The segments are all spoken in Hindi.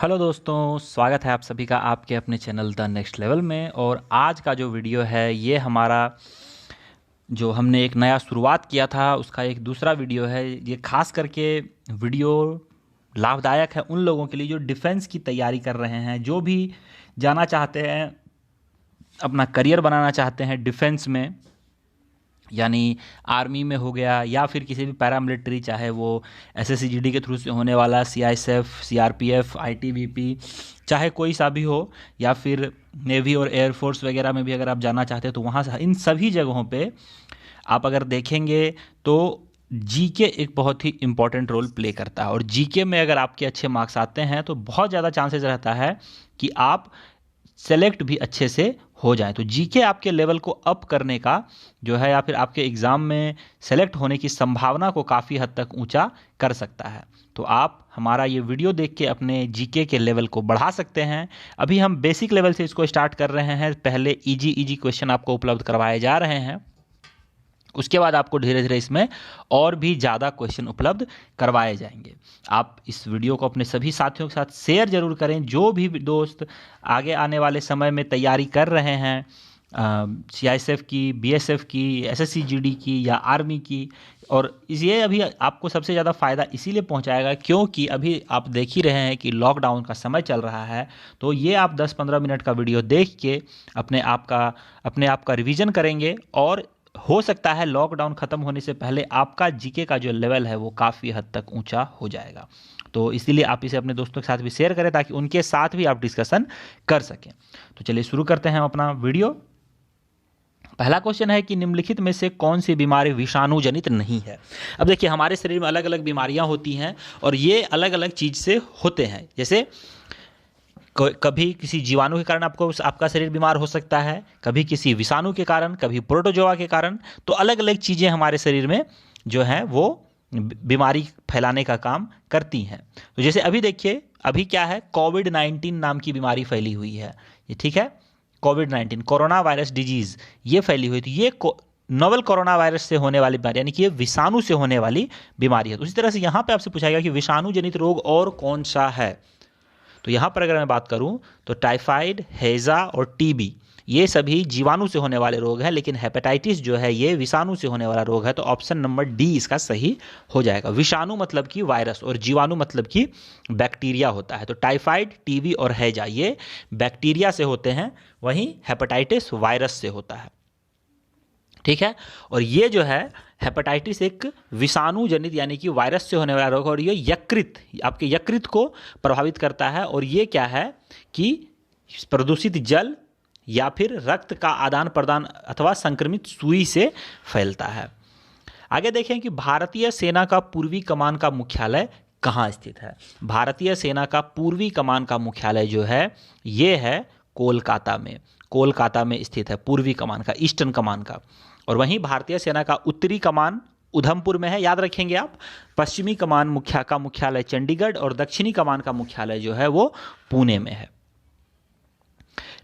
हेलो दोस्तों, स्वागत है आप सभी का आपके अपने चैनल द नेक्स्ट लेवल में। और आज का जो वीडियो है ये हमारा जो हमने एक नया शुरुआत किया था उसका एक दूसरा वीडियो है। ये खास करके वीडियो लाभदायक है उन लोगों के लिए जो डिफेंस की तैयारी कर रहे हैं, जो भी जाना चाहते हैं, अपना करियर बनाना चाहते हैं डिफेंस में, यानी आर्मी में हो गया या फिर किसी भी पैरामिलिट्री, चाहे वो एसएससी के थ्रू से होने वाला सीआईएसएफ, सीआरपीएफ, आईटीबीपी, चाहे कोई सा भी हो, या फिर नेवी और एयरफोर्स वगैरह में भी अगर आप जाना चाहते हैं तो वहाँ से इन सभी जगहों पे आप अगर देखेंगे तो जीके एक बहुत ही इम्पॉर्टेंट रोल प्ले करता है। और जीके में अगर आपके अच्छे मार्क्स आते हैं तो बहुत ज़्यादा चांसेस रहता है कि आप सेलेक्ट भी अच्छे से हो जाए। तो जीके आपके लेवल को अप करने का जो है, या फिर आपके एग्ज़ाम में सेलेक्ट होने की संभावना को काफ़ी हद तक ऊंचा कर सकता है। तो आप हमारा ये वीडियो देख के अपने जीके के लेवल को बढ़ा सकते हैं। अभी हम बेसिक लेवल से इसको स्टार्ट कर रहे हैं। पहले इजी क्वेश्चन आपको उपलब्ध करवाए जा रहे हैं, उसके बाद आपको धीरे धीरे इसमें और भी ज़्यादा क्वेश्चन उपलब्ध करवाए जाएंगे। आप इस वीडियो को अपने सभी साथियों के साथ शेयर जरूर करें। जो भी दोस्त आगे आने वाले समय में तैयारी कर रहे हैं सीआईएसएफ की, बीएसएफ की, एसएससी जीडी की या आर्मी की, और ये अभी आपको सबसे ज़्यादा फ़ायदा इसीलिए पहुंचाएगा क्योंकि अभी आप देख ही रहे हैं कि लॉकडाउन का समय चल रहा है। तो ये आप 10-15 मिनट का वीडियो देख के अपने आप का रिवीजन करेंगे और हो सकता है लॉकडाउन ख़त्म होने से पहले आपका जीके का जो लेवल है वो काफ़ी हद तक ऊंचा हो जाएगा। तो इसीलिए आप इसे अपने दोस्तों के साथ भी शेयर करें ताकि उनके साथ भी आप डिस्कशन कर सकें। तो चलिए शुरू करते हैं हम अपना वीडियो। पहला क्वेश्चन है कि निम्नलिखित में से कौन सी बीमारी विषाणु जनित नहीं है। अब देखिए, हमारे शरीर में अलग अलग बीमारियां होती हैं और ये अलग अलग चीज़ से होते हैं। जैसे कभी किसी जीवाणु के कारण आपका शरीर बीमार हो सकता है, कभी किसी विषाणु के कारण, कभी प्रोटोजोआ के कारण। तो अलग अलग चीज़ें हमारे शरीर में जो हैं वो बीमारी फैलाने का काम करती हैं। तो जैसे अभी देखिए, अभी क्या है, कोविड-19 नाम की बीमारी फैली हुई है। ये ठीक है, कोविड-19 कोरोना वायरस डिजीज़ ये फैली हुई थी। ये नोवेल कोरोना वायरस से होने वाली बीमारी, यानी कि ये विषाणु से होने वाली बीमारी है। तो उसी तरह से यहाँ पे आपसे पूछा गया कि विषाणु जनित रोग और कौन सा है। तो यहाँ पर अगर मैं बात करूँ तो टाइफाइड, हैजा और टीबी ये सभी जीवाणु से होने वाले रोग हैं, लेकिन हेपेटाइटिस जो है ये विषाणु से होने वाला रोग है। तो ऑप्शन नंबर डी इसका सही हो जाएगा। विषाणु मतलब कि वायरस और जीवाणु मतलब कि बैक्टीरिया होता है। तो टाइफाइड, टीबी और हैजा ये बैक्टीरिया से होते हैं, वहीं हेपेटाइटिस वायरस से होता है। ठीक है, और ये जो है हेपेटाइटिस एक विषाणु जनित यानी कि वायरस से होने वाला रोग है और ये आपके यकृत को प्रभावित करता है। और ये क्या है कि प्रदूषित जल या फिर रक्त का आदान प्रदान अथवा संक्रमित सुई से फैलता है। आगे देखें कि भारतीय सेना का पूर्वी कमान का मुख्यालय कहाँ स्थित है। भारतीय सेना का पूर्वी कमान का मुख्यालय जो है ये है कोलकाता में। कोलकाता में स्थित है पूर्वी कमान का, ईस्टर्न कमान का। और वहीं भारतीय सेना का उत्तरी कमान उधमपुर में है, याद रखेंगे आप। पश्चिमी कमान का मुख्यालय चंडीगढ़ और दक्षिणी कमान का मुख्यालय जो है वो पुणे में है।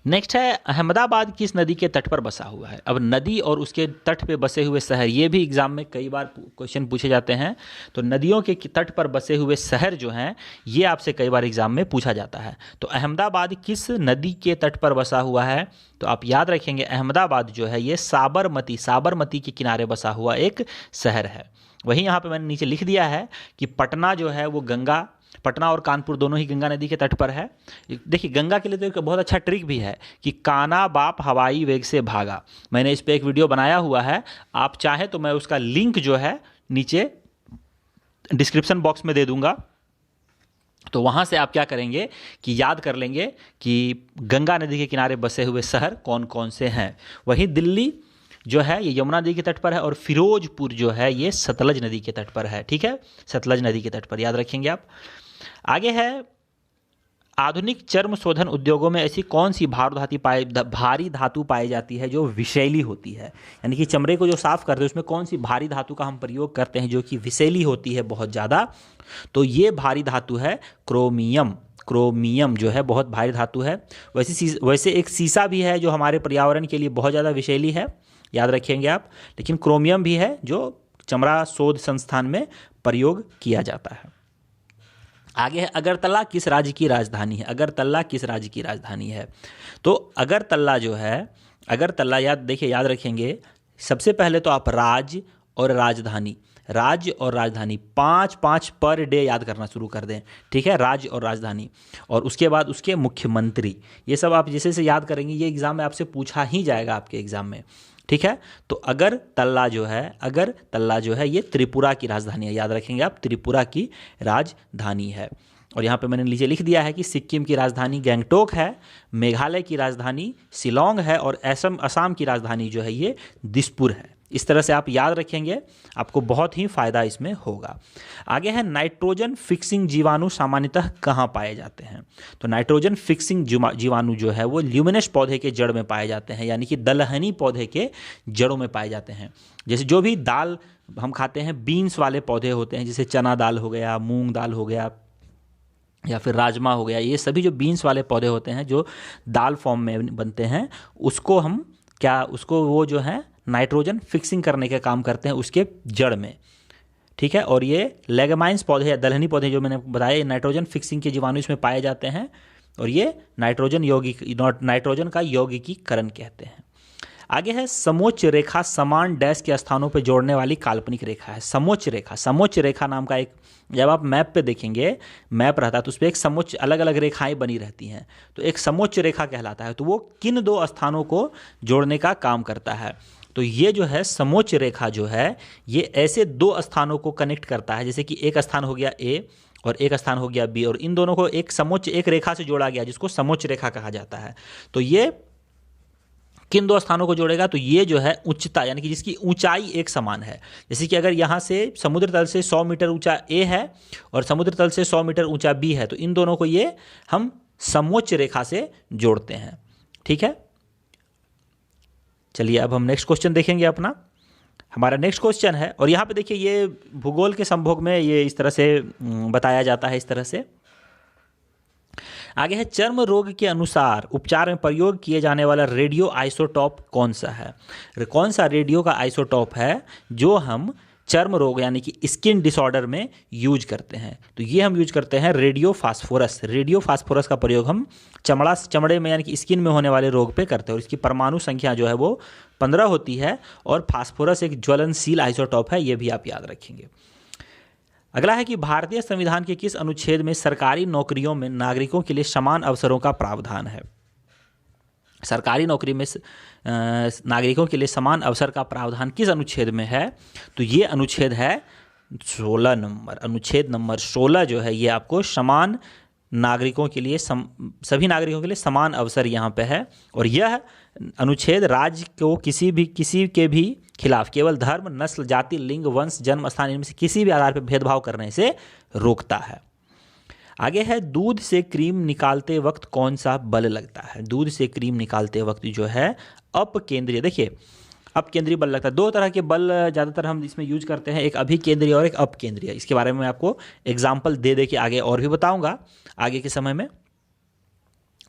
नेक्स्ट है, अहमदाबाद किस नदी के तट पर बसा हुआ है। अब नदी और उसके तट पे बसे हुए शहर, ये भी एग्जाम में कई बार क्वेश्चन पूछे जाते हैं। तो नदियों के तट पर बसे हुए शहर जो हैं ये आपसे कई बार एग्जाम में पूछा जाता है। तो अहमदाबाद किस नदी के तट पर बसा हुआ है, तो आप याद रखेंगे अहमदाबाद जो है ये साबरमती के किनारे बसा हुआ एक शहर है। वहीं यहाँ पे मैंने नीचे लिख दिया है कि पटना जो है वो पटना और कानपुर दोनों ही गंगा नदी के तट पर है। देखिए, गंगा के लिए तो एक बहुत अच्छा ट्रिक भी है कि काना बाप हवाई वेग से भागा। मैंने इस पे एक वीडियो बनाया हुआ है, आप चाहे तो मैं उसका लिंक जो है नीचे डिस्क्रिप्शन बॉक्स में दे दूंगा। तो वहाँ से आप क्या करेंगे कि याद कर लेंगे कि गंगा नदी के किनारे बसे हुए शहर कौन कौन से हैं। वहीं दिल्ली जो है ये यमुना नदी के तट पर है और फिरोजपुर जो है ये सतलज नदी के तट पर है। ठीक है, सतलज नदी के तट पर, याद रखेंगे आप। आगे है, आधुनिक चर्म शोधन उद्योगों में ऐसी कौन सी भारी धातु पाई जाती है जो विषैली होती है। यानी कि चमड़े को जो साफ करते हैं उसमें कौन सी भारी धातु का हम प्रयोग करते हैं जो कि विषैली होती है बहुत ज़्यादा। तो ये भारी धातु है क्रोमियम जो है बहुत भारी धातु है। वैसे एक सीसा भी है जो हमारे पर्यावरण के लिए बहुत ज़्यादा विषैली है, याद रखेंगे आप। लेकिन क्रोमियम भी है जो चमड़ा शोध संस्थान में प्रयोग किया जाता है। आगे है अगरतला किस राज्य की राजधानी है। अगरतला किस राज्य की राजधानी है। तो अगरतला जो है, अगरतला याद रखेंगे। सबसे पहले तो आप राज्य और राजधानी, राज्य और राजधानी 5-5 पर डे याद करना शुरू कर दें। ठीक है, राज्य और राजधानी, और उसके बाद उसके मुख्यमंत्री। ये सब आप जैसे से याद करेंगे, ये एग्जाम में आपसे पूछा ही जाएगा आपके एग्जाम में। ठीक है, तो अगरतला जो है ये त्रिपुरा की राजधानी है। याद रखेंगे आप, त्रिपुरा की राजधानी है। और यहाँ पे मैंने नीचे लिख दिया है कि सिक्किम की राजधानी गैंगटोक है, मेघालय की राजधानी शिलोंग है, और असम की राजधानी जो है ये दिसपुर है। इस तरह से आप याद रखेंगे, आपको बहुत ही फायदा इसमें होगा। आगे है नाइट्रोजन फिक्सिंग जीवाणु सामान्यतः कहाँ पाए जाते हैं। तो नाइट्रोजन फिक्सिंग जीवाणु जो है वो ल्यूमिनस पौधे के जड़ में पाए जाते हैं, यानी कि दलहनी पौधे के जड़ों में पाए जाते हैं। जैसे जो भी दाल हम खाते हैं, बीन्स वाले पौधे होते हैं, जैसे चना दाल हो गया, मूंग दाल हो गया, या फिर राजमा हो गया, ये सभी जो बीन्स वाले पौधे होते हैं जो दाल फॉर्म में बनते हैं, उसको हम वो जो है नाइट्रोजन फिक्सिंग करने का काम करते हैं उसके जड़ में। ठीक है, और ये लेगमाइंस पौधे या दलहनी पौधे जो मैंने बताया, नाइट्रोजन फिक्सिंग के जीवाणु इसमें पाए जाते हैं, और ये नाइट्रोजन का यौगिकीकरण कहते हैं। आगे है समोच्च रेखा समान डैश के स्थानों पर जोड़ने वाली काल्पनिक रेखा है। समोच्च रेखा नाम का एक, जब आप मैप पे देखेंगे, मैप रहता है तो उस पर एक समोच्च अलग अलग रेखाएं बनी रहती हैं, तो एक समोच्च रेखा कहलाता है। तो वो किन दो स्थानों को जोड़ने का काम करता है। तो ये जो है समोच्च रेखा जो है ये ऐसे दो स्थानों को कनेक्ट करता है, जैसे कि एक स्थान हो गया ए और एक स्थान हो गया बी, और इन दोनों को एक रेखा से जोड़ा गया जिसको समोच्च रेखा कहा जाता है। तो ये किन दो स्थानों को जोड़ेगा, तो ये जो है उच्चता, यानी कि जिसकी ऊंचाई एक समान है। जैसे कि अगर यहाँ से समुद्र तल से 100 मीटर ऊंचा ए है और समुद्र तल से 100 मीटर ऊंचा बी है, तो इन दोनों को ये हम समोच्च रेखा से जोड़ते हैं। ठीक है, चलिए अब हम नेक्स्ट क्वेश्चन देखेंगे अपना। हमारा नेक्स्ट क्वेश्चन है, और यहाँ पे देखिए ये भूगोल के संभोग में ये इस तरह से बताया जाता है, इस तरह से। आगे है चर्म रोग के अनुसार उपचार में प्रयोग किए जाने वाला रेडियो आइसोटॉप कौन सा है। कौन सा रेडियो का आइसोटॉप है जो हम चर्म रोग यानी कि स्किन डिसऑर्डर में यूज करते हैं। तो ये हम यूज करते हैं रेडियो फास्फोरस। रेडियो फास्फोरस का प्रयोग हम चमड़े में यानी कि स्किन में होने वाले रोग पे करते हैं, और इसकी परमाणु संख्या जो है वो 15 होती है, और फास्फोरस एक ज्वलनशील आइसोटॉप है, ये भी आप याद रखेंगे। अगला है कि भारतीय संविधान के किस अनुच्छेद में सरकारी नौकरियों में नागरिकों के लिए समान अवसरों का प्रावधान है। सरकारी नौकरी में नागरिकों के लिए समान अवसर का प्रावधान किस अनुच्छेद में है। तो ये अनुच्छेद है 16 नंबर। अनुच्छेद नंबर 16 जो है ये आपको समान नागरिकों के लिए सभी नागरिकों के लिए समान अवसर यहाँ पे है, और यह अनुच्छेद राज्य को किसी के भी खिलाफ केवल धर्म, नस्ल, जाति, लिंग, वंश, जन्म स्थान इनमें से किसी भी आधार पर भेदभाव करने से रोकता है। आगे है दूध से क्रीम निकालते वक्त कौन सा बल लगता है। दूध से क्रीम निकालते वक्त जो है अपकेंद्रीय, देखिए अपकेंद्रीय बल लगता है। दो तरह के बल ज़्यादातर हम इसमें यूज करते हैं, एक अभिकेंद्रीय और एक अपकेंद्रीय। इसके बारे में मैं आपको एग्जाम्पल दे के आगे और भी बताऊंगा आगे के समय में।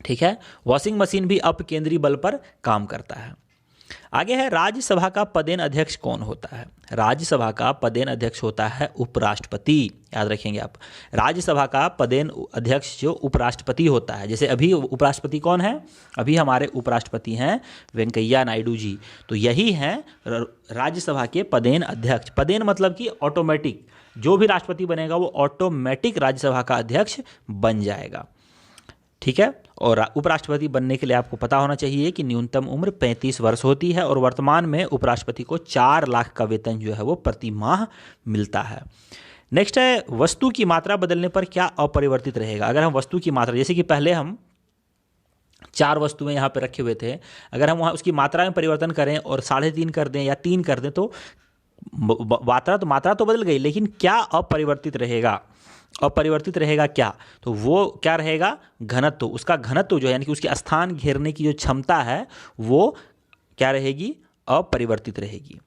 ठीक है, वॉशिंग मशीन भी अपकेंद्रीय बल पर काम करता है। आगे है राज्यसभा का पदेन अध्यक्ष कौन होता है। राज्यसभा का पदेन अध्यक्ष होता है उपराष्ट्रपति। याद रखेंगे आप, राज्यसभा का पदेन अध्यक्ष जो उपराष्ट्रपति होता है। जैसे अभी उपराष्ट्रपति कौन है, अभी हमारे उपराष्ट्रपति हैं वेंकैया नायडू जी, तो यही हैं राज्यसभा के पदेन अध्यक्ष। पदेन मतलब कि ऑटोमेटिक, जो भी राष्ट्रपति बनेगा वो ऑटोमेटिक राज्यसभा का अध्यक्ष बन जाएगा। ठीक है, और उपराष्ट्रपति बनने के लिए आपको पता होना चाहिए कि न्यूनतम उम्र 35 वर्ष होती है, और वर्तमान में उपराष्ट्रपति को 4 लाख का वेतन जो है वो प्रति माह मिलता है। नेक्स्ट है वस्तु की मात्रा बदलने पर क्या अपरिवर्तित रहेगा। अगर हम वस्तु की मात्रा, जैसे कि पहले हम 4 वस्तुएं यहाँ पे रखे हुए थे, अगर हम वहाँ उसकी मात्रा में परिवर्तन करें और 3.5 कर दें या 3 कर दें, तो मात्रा तो बदल गई, लेकिन क्या अपरिवर्तित रहेगा। अपरिवर्तित रहेगा क्या, तो वो क्या रहेगा, घनत्व। उसका घनत्व जो है यानी कि उसके स्थान घेरने की जो क्षमता है वो क्या रहेगी, अपरिवर्तित रहेगी।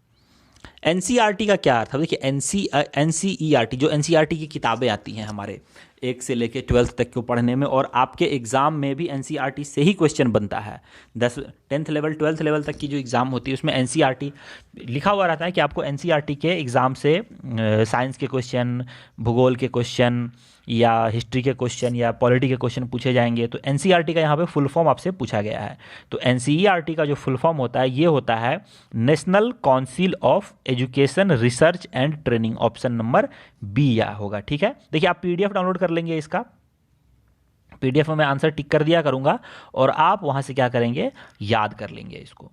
एनसीईआरटी का क्या अर्थ है। देखिए एनसीईआरटी, जो एनसीईआरटी की किताबें आती हैं हमारे 1 से लेकर 12th तक को पढ़ने में, और आपके एग्जाम में भी एनसीईआरटी से ही क्वेश्चन बनता है। 10th लेवल 12th लेवल तक की जो एग्ज़ाम होती है उसमें एनसीईआरटी लिखा हुआ रहता है कि आपको एनसीईआरटी के एग्ज़ाम से साइंस के क्वेश्चन, भूगोल के क्वेश्चन या हिस्ट्री के क्वेश्चन या पॉलिटी के क्वेश्चन पूछे जाएंगे तो एनसीईआरटी का यहाँ पे फुल फॉर्म आपसे पूछा गया है। तो एनसीईआरटी का जो फुल फॉर्म होता है ये होता है national council of education research and training, option number B या होगा। ठीक है, देखिए आप पीडीएफ डाउनलोड कर लेंगे, इसका पीडीएफ में मैं आंसर टिक कर दिया करूंगा और आप वहां से क्या करेंगे, याद कर लेंगे इसको।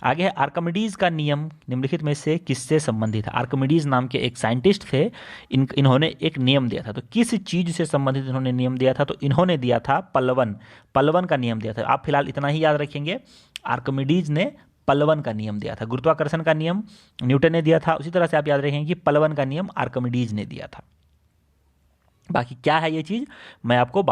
आगे है आर्किमिडीज का नियम निम्नलिखित में से किससे संबंधित है। आर्किमिडीज नाम के एक साइंटिस्ट थे, इन्होंने एक नियम दिया था। तो किस चीज से संबंधित इन्होंने नियम दिया था, तो इन्होंने दिया था पल्लवन का नियम दिया था। आप फिलहाल इतना ही याद रखेंगे, आर्किमिडीज ने पल्लवन का नियम दिया था। गुरुत्वाकर्षण का नियम न्यूटन ने दिया था, उसी तरह से आप याद रखेंगे कि पल्लवन का नियम आर्किमिडीज ने दिया था। बाकी क्या है ये चीज़ मैं आपको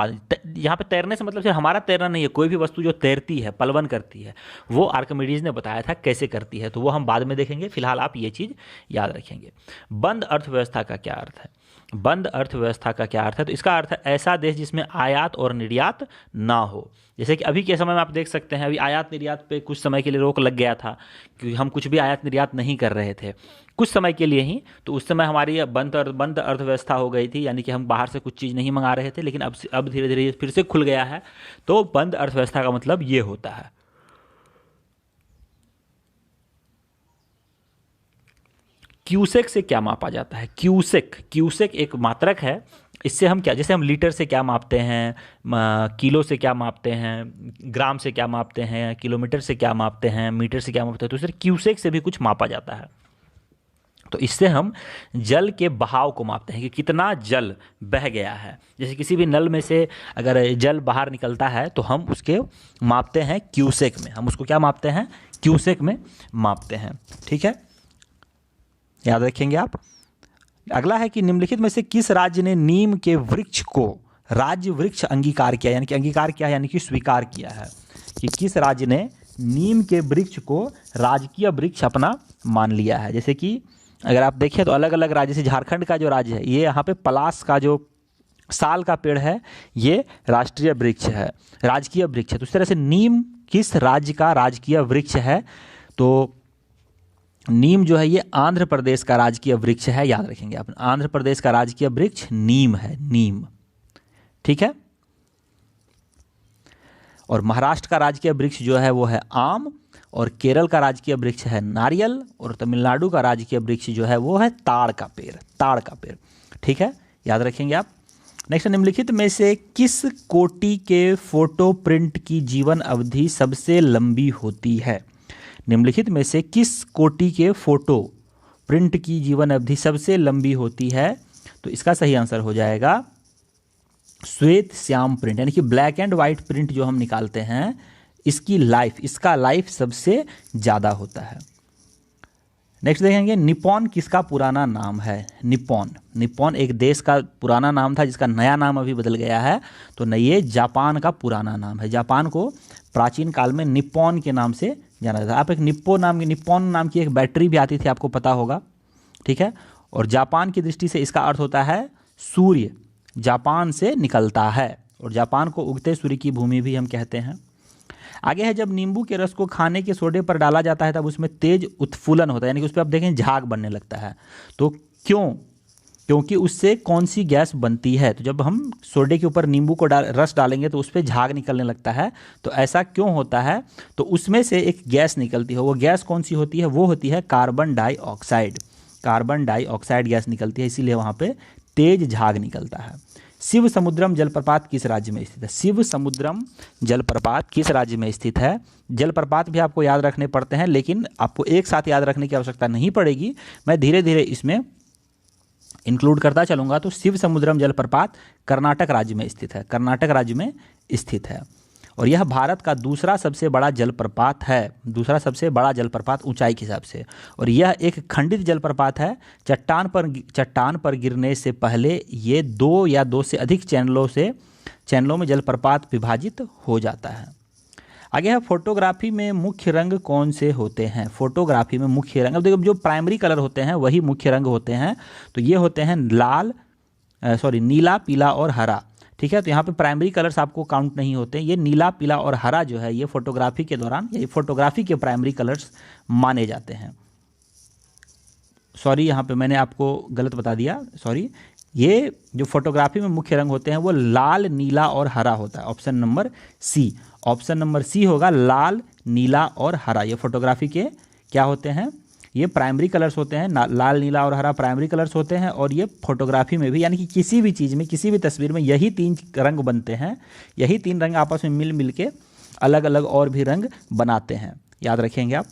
यहाँ पे तैरने से मतलब सिर्फ हमारा तैरना नहीं है, कोई भी वस्तु जो तैरती है, पलवन करती है, वो आर्किमिडीज ने बताया था कैसे करती है, तो वो हम बाद में देखेंगे। फिलहाल आप ये चीज़ याद रखेंगे। बंद अर्थव्यवस्था का क्या अर्थ है, बंद अर्थव्यवस्था का क्या अर्थ है, तो इसका अर्थ है ऐसा देश जिसमें आयात और निर्यात ना हो। जैसे कि अभी के समय में आप देख सकते हैं, अभी आयात निर्यात पे कुछ समय के लिए रोक लग गया था क्योंकि हम कुछ भी आयात निर्यात नहीं कर रहे थे कुछ समय के लिए ही, तो उस समय हमारी बंद अर्थव्यवस्था हो गई थी, यानी कि हम बाहर से कुछ चीज़ नहीं मंगा रहे थे। लेकिन अब धीरे धीरे फिर से खुल गया है, तो बंद अर्थव्यवस्था का मतलब ये होता है। क्यूसेक से क्या मापा जाता है, क्यूसेक एक मात्रक है। इससे हम क्या, जैसे हम लीटर से क्या मापते हैं, किलो से क्या मापते हैं, ग्राम से क्या मापते हैं, किलोमीटर से क्या मापते हैं, मीटर से क्या मापते हैं, तो इससे क्यूसेक से भी कुछ मापा जाता है। तो इससे हम जल के बहाव को मापते हैं कि कितना जल बह गया है। जैसे किसी भी नल में से अगर जल बाहर निकलता है तो हम उसके मापते हैं क्यूसेक में, हम उसको क्या मापते हैं, क्यूसेक में मापते हैं। ठीक है, याद रखेंगे आप। अगला है कि निम्नलिखित में से किस राज्य ने नीम के वृक्ष को राज्य वृक्ष अंगीकार किया, यानी कि अंगीकार किया है यानी कि स्वीकार किया है, कि किस राज्य ने नीम के वृक्ष को राजकीय वृक्ष अपना मान लिया है। जैसे कि अगर आप देखें तो अलग अलग राज्य, से झारखंड का जो राज्य है, ये यहाँ पे पलास का जो साल का पेड़ है ये राष्ट्रीय वृक्ष है, राजकीय वृक्ष है। तो इस तरह से नीम किस राज्य का राजकीय वृक्ष है, तो नीम जो है ये आंध्र प्रदेश का राजकीय वृक्ष है, याद रखेंगे आप, आंध्र प्रदेश का राजकीय वृक्ष नीम है, नीम। ठीक है, और महाराष्ट्र का राजकीय वृक्ष जो है वो है आम, और केरल का राजकीय वृक्ष है नारियल, और तमिलनाडु का राजकीय वृक्ष जो है वो है ताड़ का पेड़, ताड़ का पेड़। ठीक है, याद रखेंगे आप। नेक्स्ट, निम्नलिखित में से किस कोटि के फोटो प्रिंट की जीवन अवधि सबसे लंबी होती है, निम्नलिखित में से किस कोटि के फोटो प्रिंट की जीवन अवधि सबसे लंबी होती है, तो इसका सही आंसर हो जाएगा श्वेत श्याम प्रिंट, यानी कि ब्लैक एंड व्हाइट प्रिंट जो हम निकालते हैं, इसका लाइफ सबसे ज़्यादा होता है। नेक्स्ट देखेंगे, निपॉन किसका पुराना नाम है, निपॉन एक देश का पुराना नाम था जिसका नया नाम अभी बदल गया है, तो न ये जापान का पुराना नाम है। जापान को प्राचीन काल में निपॉन के नाम से जाना जाता था। आप एक निपॉन नाम की एक बैटरी भी आती थी, आपको पता होगा। ठीक है, और जापान की दृष्टि से इसका अर्थ होता है सूर्य जापान से निकलता है, और जापान को उगते सूर्य की भूमि भी हम कहते हैं। आगे है, जब नींबू के रस को खाने के सोडे पर डाला जाता है तब उसमें तेज उत्फुलन होता है, यानी कि उस पर आप देखें झाग बनने लगता है। तो क्योंकि उससे कौन सी गैस बनती है, तो जब हम सोडे के ऊपर नींबू को रस डालेंगे तो उस पर झाग निकलने लगता है। तो ऐसा क्यों होता है, तो उसमें से एक गैस निकलती है, वो गैस कौन सी होती है, वो होती है कार्बन डाइऑक्साइड गैस निकलती है, इसीलिए वहाँ पे तेज झाग निकलता है। शिव समुद्रम जलप्रपात किस राज्य में स्थित है, शिव समुद्रम जलप्रपात किस राज्य में स्थित है। जलप्रपात भी आपको याद रखने पड़ते हैं, लेकिन आपको एक साथ याद रखने की आवश्यकता नहीं पड़ेगी, मैं धीरे धीरे इसमें इंक्लूड करता चलूंगा। तो शिव समुद्रम जलप्रपात कर्नाटक राज्य में स्थित है, कर्नाटक राज्य में स्थित है, और यह भारत का दूसरा सबसे बड़ा जलप्रपात है, दूसरा सबसे बड़ा जलप्रपात ऊंचाई के हिसाब से। और यह एक खंडित जलप्रपात है, चट्टान पर गिरने से पहले ये 2 या 2 से अधिक चैनलों में जलप्रपात विभाजित हो जाता है। आगे है, फोटोग्राफी में मुख्य रंग कौन से होते हैं, फोटोग्राफी में मुख्य रंग, अब देखो जो प्राइमरी कलर होते हैं वही मुख्य रंग होते हैं, तो ये होते हैं नीला, पीला और हरा। ठीक है, तो यहाँ पे प्राइमरी कलर्स आपको काउंट नहीं होते, ये नीला, पीला और हरा जो है ये फोटोग्राफी के दौरान, ये फोटोग्राफी के प्राइमरी कलर्स माने जाते हैं। सॉरी, यहाँ पे मैंने आपको गलत बता दिया, सॉरी, ये जो फोटोग्राफी में मुख्य रंग होते हैं वो लाल, नीला और हरा होता है। Option number C, option number C होगा लाल, नीला और हरा। ये फोटोग्राफी के क्या होते हैं, ये प्राइमरी कलर्स होते हैं। लाल, नीला और हरा प्राइमरी कलर्स होते हैं। और ये फोटोग्राफी में भी, यानी कि किसी भी चीज़ में, किसी भी तस्वीर में यही 3 रंग बनते हैं। यही 3 रंग आपस में मिल मिल के अलग अलग और भी रंग बनाते हैं, याद रखेंगे आप।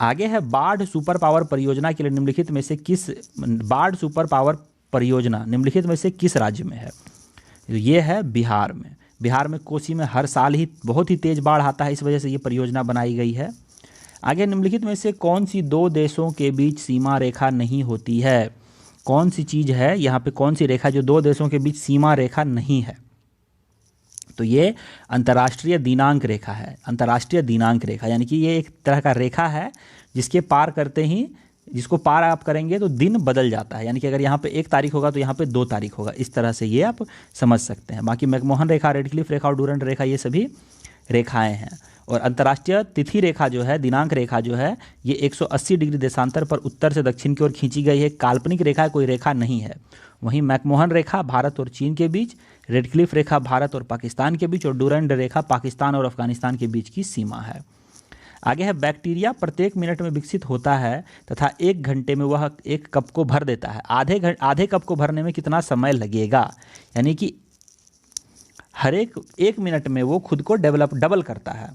आगे है बाढ़ सुपर पावर परियोजना के लिए निम्नलिखित में से किस, बाढ़ सुपर पावर परियोजना निम्नलिखित में से किस राज्य में है। ये है बिहार में। बिहार में कोसी में हर साल ही बहुत ही तेज बाढ़ आता है, इस वजह से ये परियोजना बनाई गई है। आगे निम्नलिखित में से कौन सी 2 देशों के बीच सीमा रेखा नहीं होती है। कौन सी चीज़ है यहाँ पे, कौन सी रेखा जो 2 देशों के बीच सीमा रेखा नहीं है। तो ये अंतर्राष्ट्रीय दिनांक रेखा है। अंतर्राष्ट्रीय दिनांक रेखा यानी कि ये एक तरह का रेखा है जिसके पार करते ही, जिसको पार आप करेंगे तो दिन बदल जाता है। यानी कि अगर यहाँ पे 1 तारीख होगा तो यहाँ पे 2 तारीख होगा। इस तरह से ये आप समझ सकते हैं। बाकी मैकमोहन रेखा, रेडक्लिफ रेखा और डूरंट रेखा ये सभी रेखाएं हैं। और अंतर्राष्ट्रीय तिथि रेखा जो है, दिनांक रेखा जो है, ये 180 डिग्री देशांतर पर उत्तर से दक्षिण की ओर खींची गई है। काल्पनिक रेखा, कोई रेखा नहीं है। वहीं मैकमोहन रेखा भारत और चीन के बीच, रेडक्लिफ रेखा भारत और पाकिस्तान के बीच और डूरंट रेखा पाकिस्तान और अफगानिस्तान के बीच की सीमा है। आगे है बैक्टीरिया प्रत्येक मिनट में विकसित होता है तथा 1 घंटे में वह 1 कप को भर देता है। आधे कप को भरने में कितना समय लगेगा। यानी कि हर 1 मिनट में वो खुद को डबल करता है।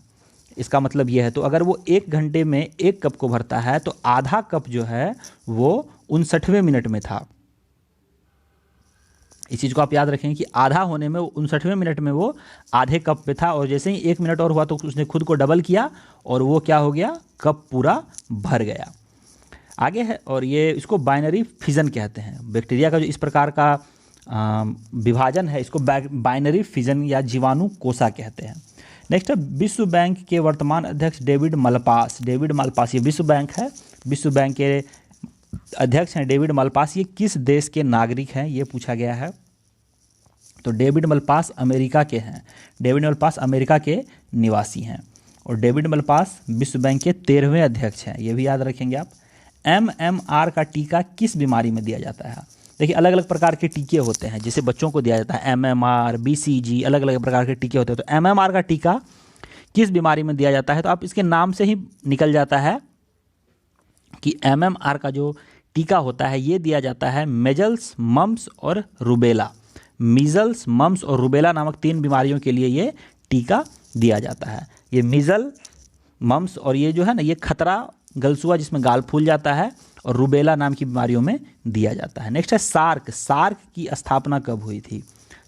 इसका मतलब यह है, तो अगर वो 1 घंटे में 1 कप को भरता है तो आधा कप जो है वो 59वें मिनट में था। इस चीज़ को आप याद रखें कि आधा होने में 59वें मिनट में वो आधे कप पे था, और जैसे ही 1 मिनट और हुआ तो उसने खुद को डबल किया और वो क्या हो गया, कप पूरा भर गया। आगे है, और ये इसको बाइनरी फिजन कहते हैं। बैक्टीरिया का जो इस प्रकार का विभाजन है, इसको बाइनरी फिजन या जीवाणु कोशा कहते हैं। नेक्स्ट है विश्व बैंक के वर्तमान अध्यक्ष डेविड मलपास। डेविड मलपास, ये विश्व बैंक है, विश्व बैंक के अध्यक्ष हैं डेविड मलपास। ये किस देश के नागरिक हैं, ये पूछा गया है। तो डेविड मलपास अमेरिका के हैं। डेविड मलपास अमेरिका के निवासी हैं। और डेविड मलपास विश्व बैंक के 13वें अध्यक्ष हैं, ये भी याद रखेंगे आप। MMR का टीका किस बीमारी में दिया जाता है। देखिए अलग अलग प्रकार के टीके होते हैं, जैसे बच्चों को दिया जाता है MMR, BCG, अलग अलग प्रकार के टीके होते हैं। तो MMR का टीका किस बीमारी में दिया जाता है, तो आप इसके नाम से ही निकल जाता है कि MMR का जो टीका होता है ये दिया जाता है मेजल्स, मम्स और रुबेला। मीजल्स, मम्स और रुबेला नामक 3 बीमारियों के लिए ये टीका दिया जाता है। ये मीजल, मम्स और ये जो है ना, ये खतरा गलसुआ जिसमें गाल फूल जाता है, और रुबेला नाम की बीमारियों में दिया जाता है। नेक्स्ट है सार्क। सार्क की स्थापना कब हुई थी।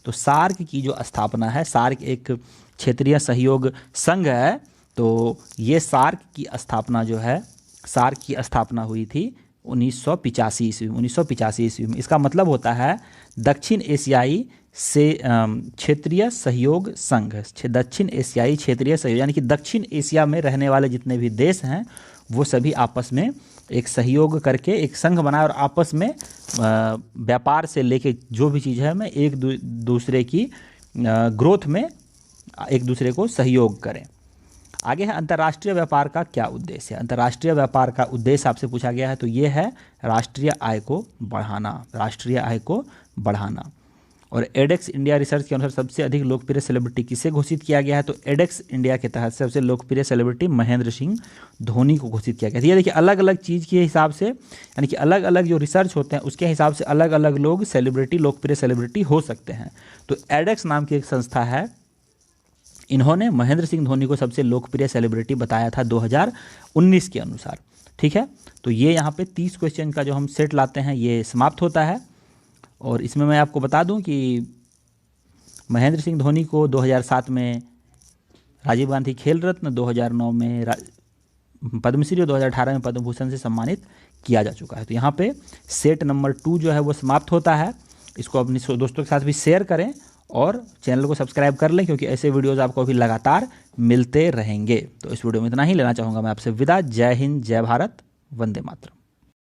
तो सार्क की जो स्थापना है, सार्क एक क्षेत्रीय सहयोग संघ है, तो ये सार्क की स्थापना जो है, सार्क की स्थापना हुई थी 1985 ईस्वी में। 1985 ईस्वी में। इसका मतलब होता है दक्षिण एशियाई से क्षेत्रीय सहयोग संघ। दक्षिण एशियाई क्षेत्रीय सहयोग यानी कि दक्षिण एशिया में रहने वाले जितने भी देश हैं वो सभी आपस में एक सहयोग करके एक संघ बनाए और आपस में व्यापार से लेके जो भी चीज़ है में एक दूसरे की ग्रोथ में एक दूसरे को सहयोग करें। आगे है अंतर्राष्ट्रीय व्यापार का क्या उद्देश्य है। अंतर्राष्ट्रीय व्यापार का उद्देश्य आपसे पूछा गया है, तो ये है राष्ट्रीय आय को बढ़ाना। राष्ट्रीय आय को बढ़ाना। और एडेक्स इंडिया रिसर्च के अनुसार सबसे अधिक लोकप्रिय सेलिब्रिटी किसे घोषित किया गया है, तो एडेक्स इंडिया के तहत सबसे लोकप्रिय सेलिब्रिटी महेंद्र सिंह धोनी को घोषित किया गया है। ये देखिए अलग अलग चीज़ के हिसाब से, यानी कि अलग अलग जो रिसर्च होते हैं उसके हिसाब से अलग अलग लोग सेलिब्रिटी, लोकप्रिय सेलिब्रिटी हो सकते हैं। तो एडेक्स नाम की एक संस्था है, इन्होंने महेंद्र सिंह धोनी को सबसे लोकप्रिय सेलिब्रिटी बताया था 2019 के अनुसार। ठीक है, तो ये यहाँ पे 30 क्वेश्चन का जो हम सेट लाते हैं ये समाप्त होता है। और इसमें मैं आपको बता दूं कि महेंद्र सिंह धोनी को 2007 में राजीव गांधी खेल रत्न, 2009 में पद्मश्री और 2018 में पद्म भूषण से सम्मानित किया जा चुका है। तो यहाँ पे सेट नंबर 2 जो है वो समाप्त होता है। इसको अपने दोस्तों के साथ भी शेयर करें और चैनल को सब्सक्राइब कर लें, क्योंकि ऐसे वीडियोस आपको अभी लगातार मिलते रहेंगे। तो इस वीडियो में इतना ही लेना चाहूँगा मैं आपसे विदा। जय हिंद, जय भारत, वंदे मातरम।